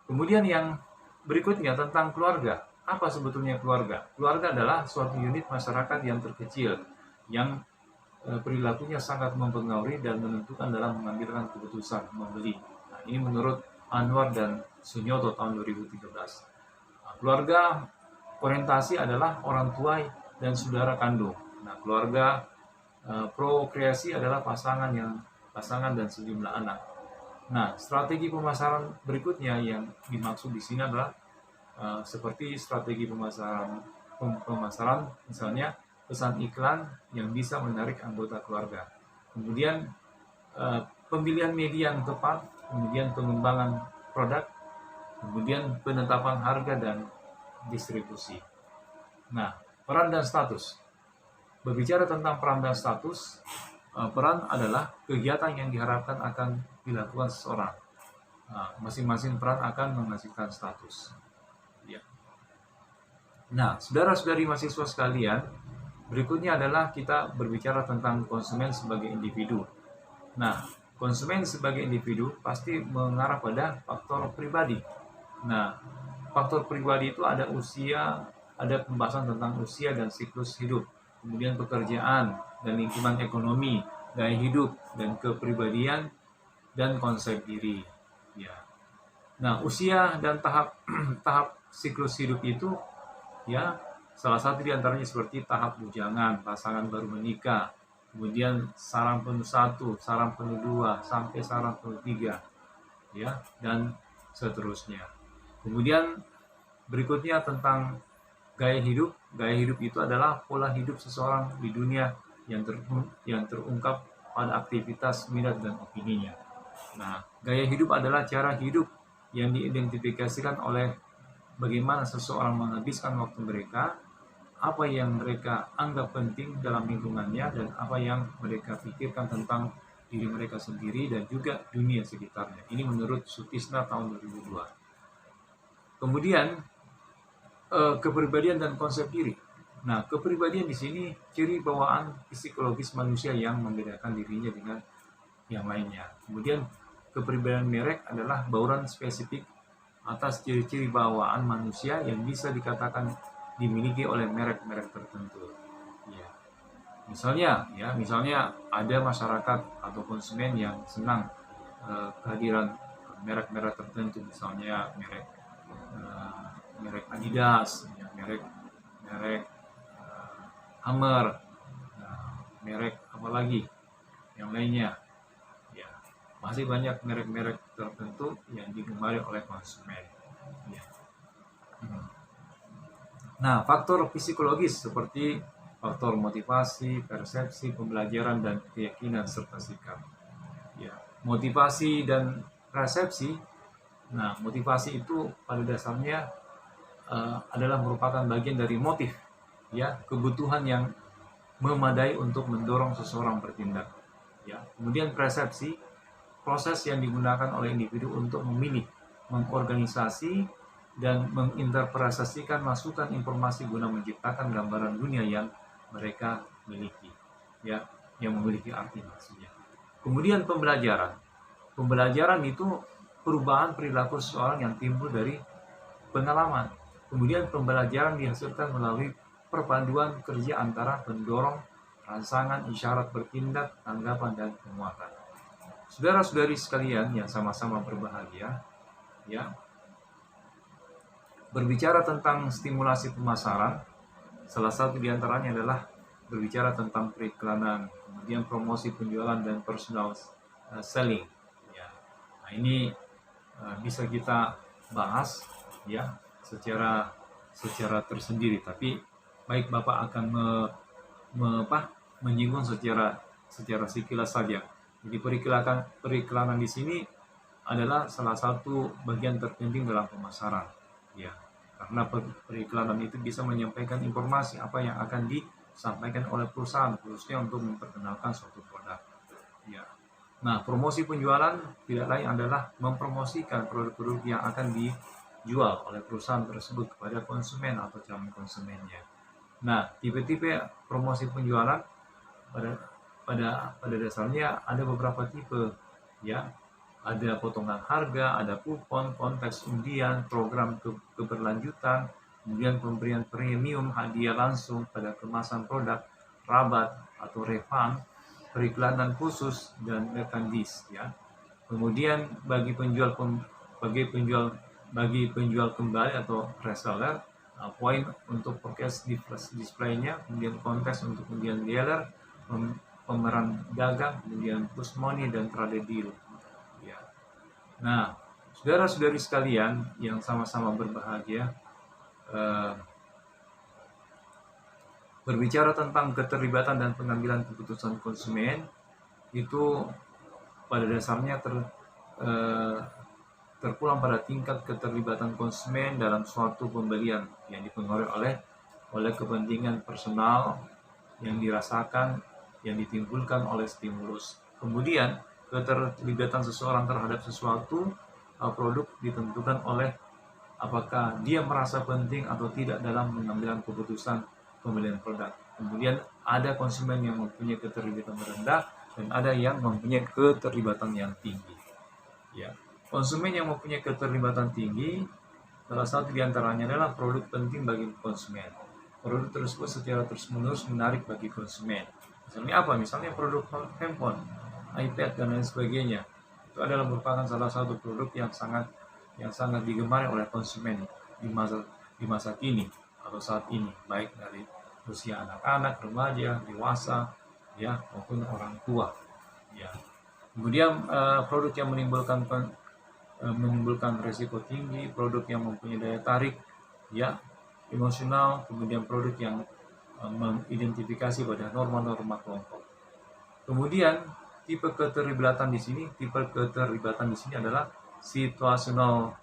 Kemudian yang berikutnya tentang keluarga. Apa sebetulnya keluarga? Keluarga adalah suatu unit masyarakat yang terkecil, yang perilakunya sangat mempengaruhi dan menentukan dalam mengambilkan keputusan membeli. Nah, ini menurut Anwar dan Sunyoto tahun 2013. Nah, keluarga orientasi adalah orang tua dan saudara kandung. Nah, keluarga prokreasi adalah pasangan dan sejumlah anak. Nah, strategi pemasaran berikutnya yang dimaksud di sini adalah seperti strategi pemasaran, misalnya pesan iklan yang bisa menarik anggota keluarga. Kemudian pemilihan media yang tepat, kemudian pengembangan produk, kemudian penetapan harga dan distribusi. Nah, peran dan status. Berbicara tentang peran dan status, peran adalah kegiatan yang diharapkan akan dilakukan seseorang. Masing-masing peran akan menghasilkan status. Ya. Nah, saudara-saudari mahasiswa sekalian, berikutnya adalah kita berbicara tentang konsumen sebagai individu. Nah, konsumen sebagai individu pasti mengarah pada faktor pribadi. Nah, faktor pribadi itu ada usia, ada pembahasan tentang usia dan siklus hidup, kemudian pekerjaan dan lingkungan ekonomi, gaya hidup dan kepribadian dan konsep diri. Ya. Nah, usia dan tahap siklus hidup itu, ya, salah satu di antaranya seperti tahap bujangan, pasangan baru menikah, kemudian sarang penuh 1, sarang penuh 2, sampai sarang penuh 3, ya, dan seterusnya. Kemudian berikutnya tentang gaya hidup. Gaya hidup itu adalah pola hidup seseorang di dunia yang terungkap pada aktivitas, minat, dan opininya. Nah, gaya hidup adalah cara hidup yang diidentifikasikan oleh bagaimana seseorang menghabiskan waktu mereka, apa yang mereka anggap penting dalam lingkungannya, dan apa yang mereka pikirkan tentang diri mereka sendiri dan juga dunia sekitarnya. Ini menurut Sutisna tahun 2002. Kemudian kepribadian dan konsep diri. Nah, kepribadian di sini ciri bawaan psikologis manusia yang membedakan dirinya dengan yang lainnya. Kemudian kepribadian merek adalah bauran spesifik atas ciri-ciri bawaan manusia yang bisa dikatakan dimiliki oleh merek-merek tertentu. Ya. Misalnya ada masyarakat atau konsumen yang senang kehadiran merek-merek tertentu, misalnya merek Adidas, ya, merek Hammer, merek apa lagi yang lainnya. Ya, masih banyak merek-merek tertentu yang digemari oleh konsumen. Ya. Nah, faktor psikologis seperti faktor motivasi, persepsi, pembelajaran, dan keyakinan serta sikap. Ya, motivasi dan persepsi. Nah, motivasi itu pada dasarnya adalah merupakan bagian dari motif, ya, kebutuhan yang memadai untuk mendorong seseorang bertindak. Ya, kemudian persepsi, proses yang digunakan oleh individu untuk memilih, mengorganisasi, dan menginterpretasikan masukan informasi guna menciptakan gambaran dunia yang mereka miliki, ya, yang memiliki arti maksudnya. Kemudian pembelajaran itu perubahan perilaku seseorang yang timbul dari pengalaman. Kemudian pembelajaran dihasilkan melalui perpaduan kerja antara pendorong, rangsangan, isyarat bertindak, tanggapan, dan penguatan. Saudara-saudari sekalian yang sama-sama berbahagia, ya, berbicara tentang stimulasi pemasaran, salah satu diantaranya adalah berbicara tentang periklanan, kemudian promosi penjualan dan personal selling. Ya. Nah, ini bisa kita bahas, ya, secara tersendiri, tapi baik Bapak akan menyinggung secara sekilas saja. Jadi periklanan di sini adalah salah satu bagian terpenting dalam pemasaran, ya, karena periklanan itu bisa menyampaikan informasi apa yang akan disampaikan oleh perusahaan, khususnya untuk memperkenalkan suatu produk, ya. Nah, promosi penjualan tidak lain adalah mempromosikan produk-produk yang akan dijual oleh perusahaan tersebut kepada konsumen atau calon konsumennya. Nah, tipe-tipe promosi penjualan pada dasarnya ada beberapa tipe, ya. Ada potongan harga, ada kupon, konteks undian, program keberlanjutan, kemudian pemberian premium, hadiah langsung pada kemasan produk, rabat atau refund, periklanan khusus, dan merchandise, ya. Kemudian bagi penjual kembali atau reseller, poin untuk podcast display-nya, kemudian kontes untuk undian dealer, pemeran dagang, kemudian push money, dan trade deal. Ya. Nah, saudara-saudari sekalian yang sama-sama berbahagia, berbicara tentang keterlibatan dan pengambilan keputusan konsumen itu pada dasarnya terpulang pada tingkat keterlibatan konsumen dalam suatu pembelian yang dipengaruhi oleh kepentingan personal yang dirasakan, yang ditimbulkan oleh stimulus. Kemudian keterlibatan seseorang terhadap sesuatu produk ditentukan oleh apakah dia merasa penting atau tidak dalam mengambil keputusan pembelian produk. Kemudian ada konsumen yang mempunyai keterlibatan rendah dan ada yang mempunyai keterlibatan yang tinggi. Ya, konsumen yang mempunyai keterlibatan tinggi, salah satu diantaranya adalah produk penting bagi konsumen. Produk tersebut secara terus-menerus menarik bagi konsumen. Misalnya apa? Misalnya produk handphone, iPad, dan lain sebagainya. Itu adalah merupakan salah satu produk yang sangat digemari oleh konsumen di masa kini atau saat ini, baik dari usia anak-anak, remaja, dewasa, ya, maupun orang tua, ya. Kemudian produk yang menimbulkan resiko tinggi, produk yang mempunyai daya tarik, ya, emosional, kemudian produk yang mengidentifikasi pada norma-norma kelompok. Kemudian tipe keterlibatan di sini adalah situational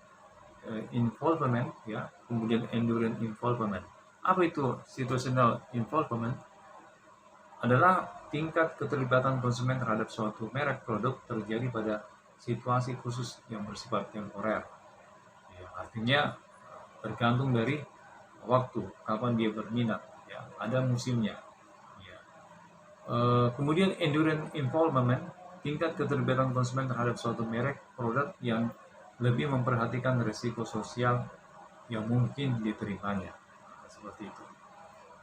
involvement, ya, kemudian endurance involvement. Apa itu situational involvement? Adalah tingkat keterlibatan konsumen terhadap suatu merek produk terjadi pada situasi khusus yang bersifat temporer. Ya, artinya tergantung dari waktu, kapan dia berminat. Ya, ada musimnya. Ya. Kemudian enduring involvement, tingkat keterlibatan konsumen terhadap suatu merek produk yang lebih memperhatikan risiko sosial yang mungkin diterimanya. Seperti itu.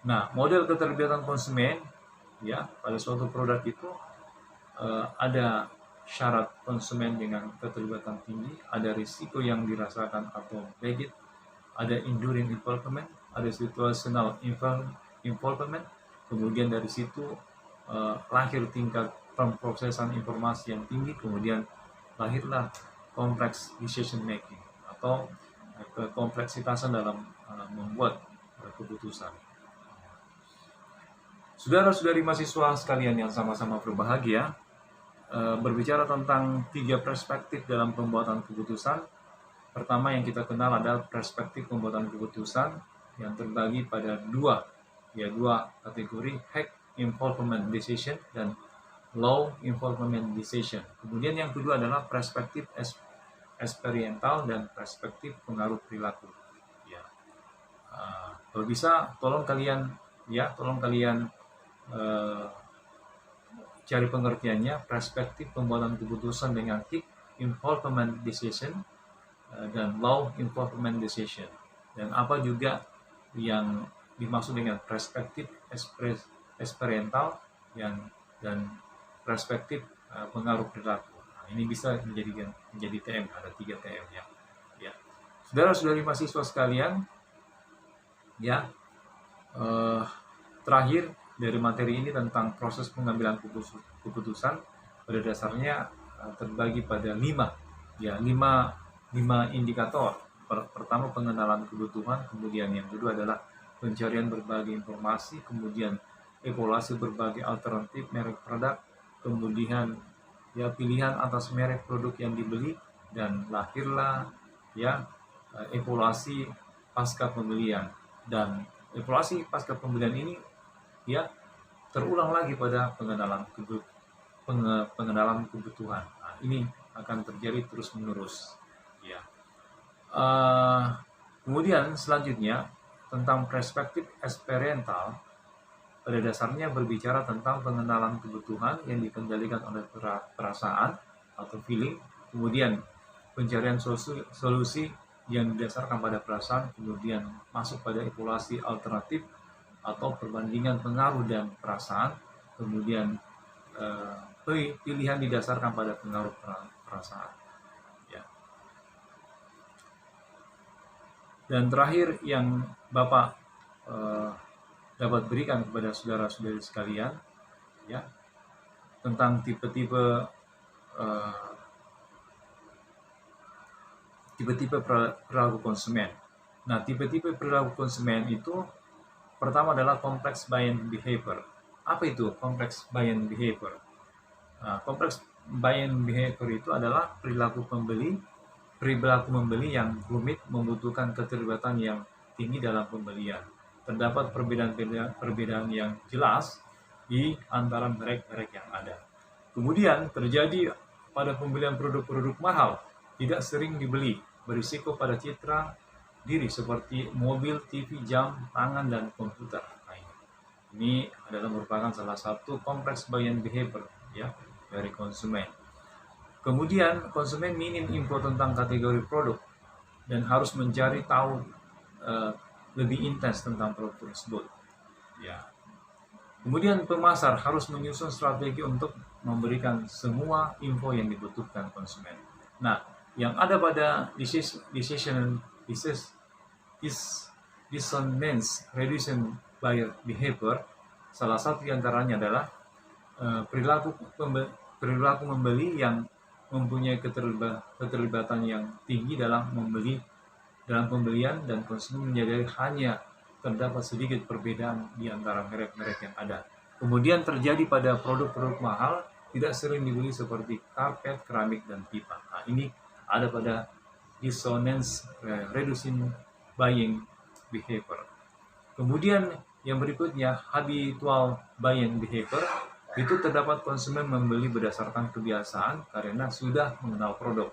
Nah, model keterlibatan konsumen ya pada suatu produk itu ada syarat konsumen dengan keterlibatan tinggi, ada risiko yang dirasakan atau baggage, ada enduring involvement, ada situational involvement, kemudian dari situ lahir tingkat pemrosesan informasi yang tinggi, kemudian lahirlah complex decision making atau kekompleksitasan dalam membuat keputusan. Saudara-saudari mahasiswa sekalian yang sama-sama berbahagia, berbicara tentang 3 perspektif dalam pembuatan keputusan. Pertama yang kita kenal adalah perspektif pembuatan keputusan yang terbagi pada dua kategori, high involvement decision dan low involvement decision. Kemudian yang kedua adalah perspektif eksperimental dan perspektif pengaruh perilaku. Ya. Kalau bisa, tolong kalian cari pengertiannya, perspektif pembuatan keputusan dengan high involvement decision dan low involvement decision, dan apa juga yang dimaksud dengan perspektif eksperimental dan perspektif pengaruh perilaku. Nah, ini bisa menjadi TM, ada 3 TM ya. Ya. Saudara-saudari mahasiswa sekalian, ya. Terakhir dari materi ini tentang proses pengambilan keputusan pada dasarnya terbagi pada 5 indikator. Pertama pengenalan kebutuhan, kemudian yang kedua adalah pencarian berbagai informasi, kemudian evaluasi berbagai alternatif merek produk, kemudian pilihan atas merek produk yang dibeli, dan lahirlah evaluasi pasca pembelian. Dan evaluasi pasca pembelian ini terulang lagi pada pengenalan kebutuhan. Nah, ini akan terjadi terus menerus. Ya. Kemudian selanjutnya tentang perspektif eksperimental, pada dasarnya berbicara tentang pengenalan kebutuhan yang dikendalikan oleh perasaan atau feeling, kemudian pencarian solusi yang didasarkan pada perasaan, kemudian masuk pada evaluasi alternatif atau perbandingan pengaruh dan perasaan, kemudian pilihan didasarkan pada pengaruh perasaan. Ya. Dan terakhir yang Bapak dapat berikan kepada saudara-saudari sekalian, ya, tentang tipe-tipe perilaku konsumen. Nah, tipe-tipe perilaku konsumen itu pertama adalah complex buying behavior. Apa itu complex buying behavior? Nah, complex buying behavior itu adalah perilaku membeli yang rumit, membutuhkan keterlibatan yang tinggi dalam pembelian. Terdapat perbedaan yang jelas di antara merek-merek yang ada. Kemudian terjadi pada pembelian produk-produk mahal, tidak sering dibeli, berisiko pada citra diri seperti mobil, TV, jam tangan, dan komputer. Nah, ini adalah merupakan salah satu complex buying behavior dari konsumen. Kemudian konsumen minim info tentang kategori produk dan harus mencari tahu lebih intens tentang produk tersebut. Ya. Kemudian pemasar harus menyusun strategi untuk memberikan semua info yang dibutuhkan konsumen. Nah, yang ada pada dissonance reduction buyer behavior, salah satu diantaranya adalah perilaku membeli yang mempunyai keterlibatan yang tinggi dalam pembelian, dan konsumen menyadari hanya terdapat sedikit perbedaan di antara merek-merek yang ada. Kemudian terjadi pada produk-produk mahal, tidak sering dibeli seperti karpet, keramik, dan pipa. Nah, ini ada pada dissonance reducing buying behavior. Kemudian yang berikutnya habitual buying behavior, Itu terdapat konsumen membeli berdasarkan kebiasaan karena sudah mengenal produk.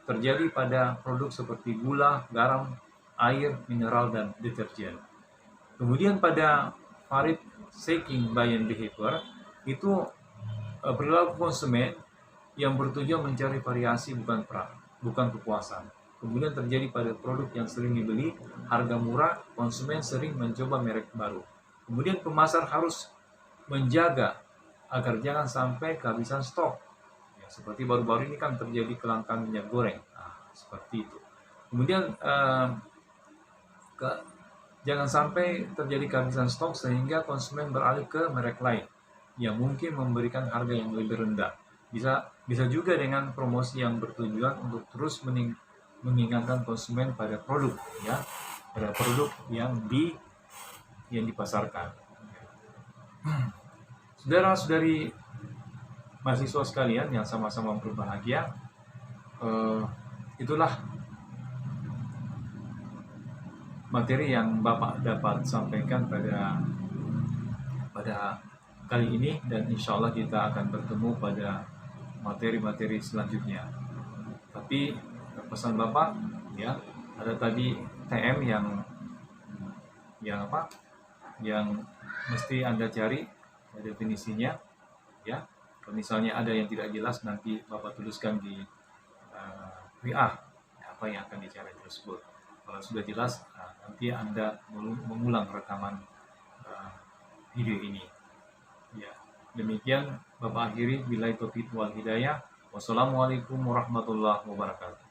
Terjadi pada produk seperti gula, garam, air, mineral, dan deterjen. Kemudian pada varied seeking buying behavior, itu perilaku konsumen yang bertujuan mencari variasi bukan kepuasan. Kemudian terjadi pada produk yang sering dibeli, harga murah, konsumen sering mencoba merek baru. Kemudian pemasar harus menjaga agar jangan sampai kehabisan stok. Ya, seperti baru-baru ini kan terjadi kelangkaan minyak goreng. Nah, seperti itu. Kemudian jangan sampai terjadi kehabisan stok sehingga konsumen beralih ke merek lain yang mungkin memberikan harga yang lebih rendah. Bisa juga dengan promosi yang bertujuan untuk terus mengingatkan konsumen pada produk, ya, pada produk yang dipasarkan. Saudara-saudari mahasiswa sekalian yang sama-sama berbahagia, itulah materi yang Bapak dapat sampaikan pada kali ini, dan insya Allah kita akan bertemu pada materi-materi selanjutnya. Tapi pesan Bapak, ya, ada tadi TM yang mesti Anda cari definisinya, ya. Kalau misalnya ada yang tidak jelas, nanti Bapak tuliskan di WA apa yang akan dicari tersebut. Kalau sudah jelas, nanti Anda mengulang rekaman video ini. Ya, demikian Bapak akhiri. Billahi taufiq wal hidayah. Wassalamualaikum warahmatullahi wabarakatuh.